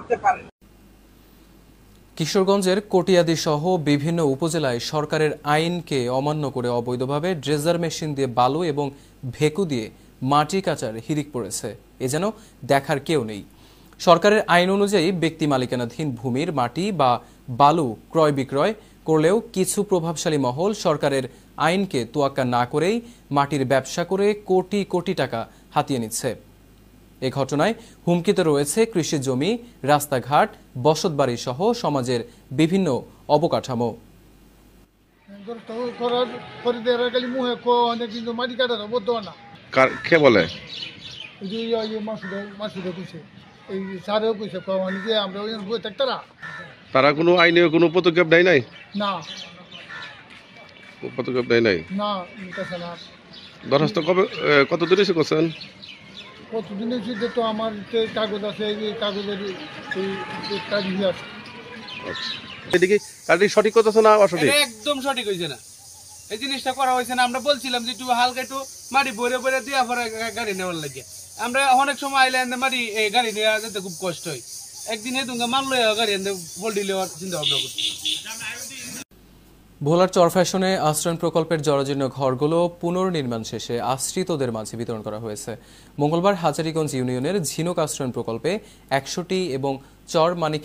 করতে পারেন। কিশোরগঞ্জের কটিয়াদি সহ বিভিন্ন উপজেলায় সরকারের আইনকে অমান্য করে অবৈধভাবে ড্রেজার মেশিন দিয়ে বালু এবং ভেকু দিয়ে মাটি কাটার হিড়িক পড়েছে। এ যেন দেখার কেউ নেই। সরকারের আইন অনুযায়ী ব্যক্তি মালিকানাধীন ভূমির মাটি বা বালু ক্রয় বিক্রয় করলেও কিছু প্রভাবশালী মহল সরকারের আইনকে তোয়াক্কা না করেই মাটির ব্যবসা করে কোটি কোটি টাকা হাতিয়ে নিচ্ছে। এ ঘটনায় হুমকিতে রয়েছে কৃষি জমি, রাস্তাঘাট, বসতবাড়ি সহ সমাজের বিভিন্ন অবকাঠামো। কে বলে? তারা কোনো আইনে কোনো পদক্ষেপ নেয় নাই? না, পদক্ষেপ নেয় নাই। না, দরখাস্ত কবে কত দূরে এসে করছেন? কতদিন হয়েছে তো আমার কাগজ আছে, এই কাগজের আছে। এদিকে কাজটি সঠিক করতেছে না অসঠিক? একদম সঠিক হয়েছে না, এই জিনিসটা করা হয়েছে না। আমরা বলছিলাম যে একটু হালকা একটু মাটি ভরে ভরে দিয়ে পরে গাড়ি নেওয়ার লাগে। আমরা অনেক সময় আইলে মাটি গাড়ি নেওয়া যেতে খুব কষ্ট হয়। একদিনে তুমি মানলো গাড়ি বল্ডি নেওয়ার চিন্তা ভাবনা করছি। ভোলার চরফ্যাশনে আশ্রয়ণ প্রকল্পের জরাজীর্ণ ঘরগুলো পুনর্নির্মাণ শেষে আশ্রিতদের মাঝে বিতরণ করা হয়েছে। মঙ্গলবার হাজারীগঞ্জ ইউনিয়নের ঝিনুক আশ্রয়ণ প্রকল্পে ১০০টি এবং চর মানিক